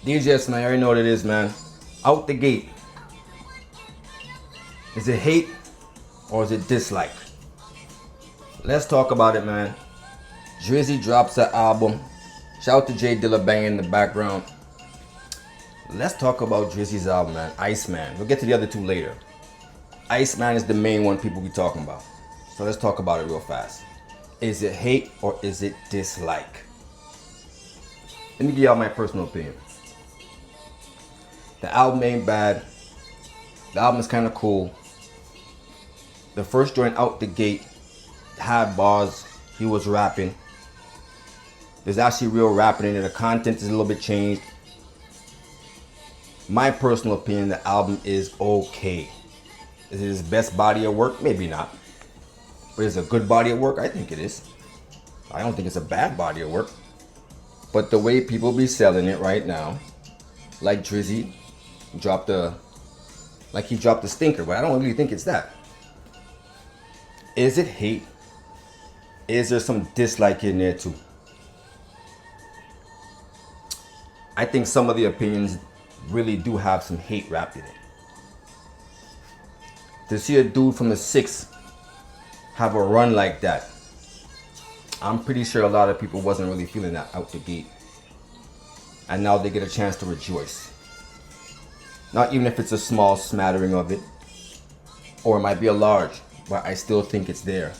D.J.S, man, I already know what it is, man. Out the gate. Is it hate or is it dislike? Let's talk about it, man. Drizzy drops an album. Shout out to J Dilla Bang in the background. Let's talk about Drizzy's album, man. ICEMAN. We'll get to the other two later. ICEMAN is the main one people be talking about. So let's talk about it real fast. Is it hate or is it dislike? Let me give y'all my personal opinion. The album ain't bad. The album is kind of cool. The first joint out the gate had bars. He was rapping. There's actually real rapping in it. The content is a little bit changed. My personal opinion, the album is okay. Is it his best body of work? Maybe not. But is it a good body of work? I think it is. I don't think it's a bad body of work. But the way people be selling it right now, like Drizzy dropped a stinker, but I don't really think it's that. Is it hate? Is there some dislike in there too? I think some of the opinions really do have some hate wrapped in it. To see a dude from the 6 have a run like that, I'm pretty sure a lot of people wasn't really feeling that out the gate. And now they get a chance to rejoice. Not even if it's a small smattering of it, or it might be a large, but I still think it's there.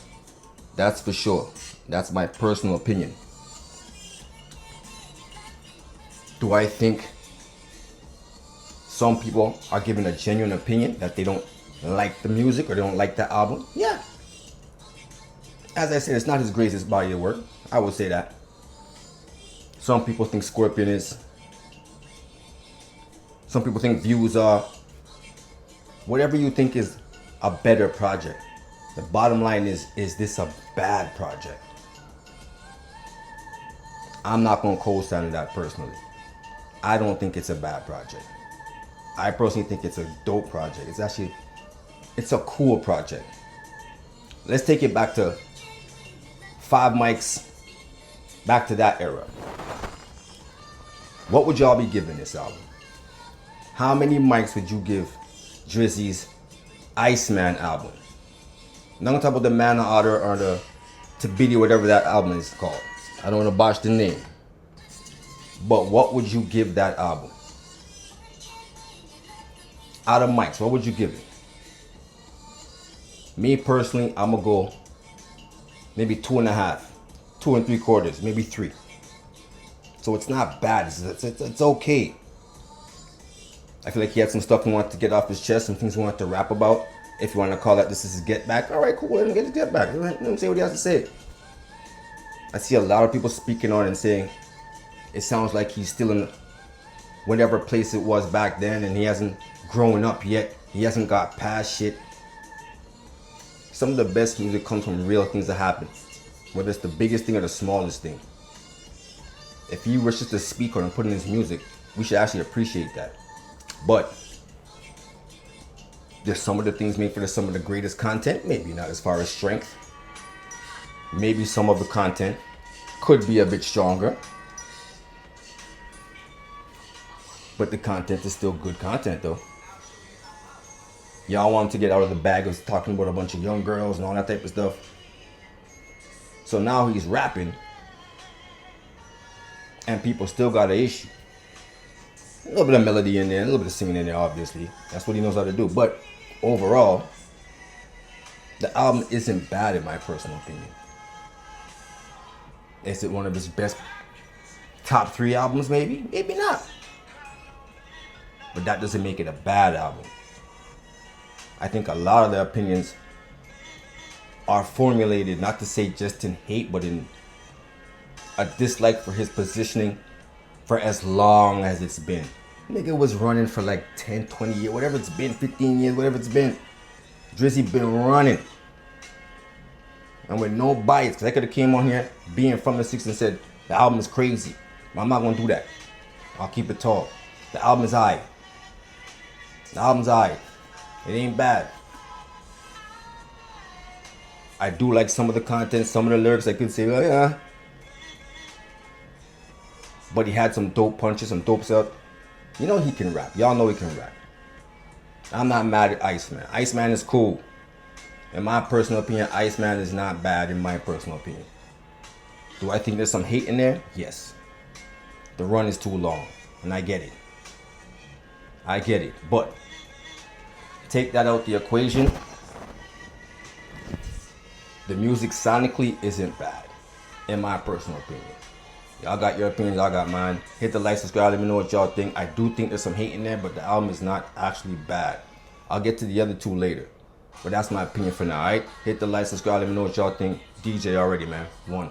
That's for sure. That's my personal opinion. Do I think some people are giving a genuine opinion that they don't like the music or they don't like the album? Yeah. As I said, it's not his greatest body of work. I would say that. Some people think Scorpion is. Some people think Views are. Whatever you think is a better project. The bottom line is this a bad project? I'm not going to co-sign that personally. I don't think it's a bad project. I personally think it's a dope project. It's a cool project. Let's take it back to 5 mics, back to that era. What would y'all be giving this album? How many mics would you give Drizzy's ICEMAN album? I'm not gonna talk about the Man of Otter or the Tabidi, whatever that album is called. I don't want to botch the name. But what would you give that album? Out of mics, what would you give it? Me personally, I'm gonna go maybe 2.5, 2 3/4, maybe 3. So it's not bad. It's okay. I feel like he had some stuff he wanted to get off his chest, some things he wanted to rap about. If you want to call that this is his get back, all right, cool. Let him get his get back. Let him say what he has to say. I see a lot of people speaking on and saying it sounds like he's still in whatever place it was back then, and he hasn't grown up yet. He hasn't got past shit. Some of the best music comes from real things that happen, whether it's the biggest thing or the smallest thing. If he wishes to speak on and put in his music, we should actually appreciate that. But there's some of the things made for some of the greatest content, maybe not as far as strength. Maybe some of the content could be a bit stronger. But the content is still good content though. Y'all want him to get out of the bag of talking about a bunch of young girls and all that type of stuff. So now he's rapping and people still got an issue. A little bit of melody in there, a little bit of singing in there, obviously. That's what he knows how to do. But overall, the album isn't bad in my personal opinion. Is it one of his best top 3 albums, maybe? Maybe not. But that doesn't make it a bad album. I think a lot of the opinions are formulated, not to say just in hate, but in a dislike for his positioning for as long as it's been. Nigga was running for like 10, 20 years, whatever it's been, 15 years, whatever it's been. Drizzy been running. And with no bias, because I could have came on here being from the 6 and said, the album is crazy. But I'm not going to do that. I'll keep it tall. The album is high. The album's high. It ain't bad. I do like some of the content, some of the lyrics. I could say, oh yeah. But he had some dope punches, some dope stuff. You know he can rap. Y'all know he can rap. I'm not mad at Iceman. Iceman is cool. In my personal opinion, Iceman is not bad in my personal opinion. Do I think there's some hate in there? Yes. The run is too long, and I get it. I get it. But take that out the equation. The music sonically isn't bad, in my personal opinion. Y'all got your opinions, I got mine. Hit the like, subscribe, let me know what y'all think. I do think there's some hate in there, but the album is not actually bad. I'll get to the other two later. But that's my opinion for now, alright? Hit the like, subscribe, let me know what y'all think. DJ already, man. 1.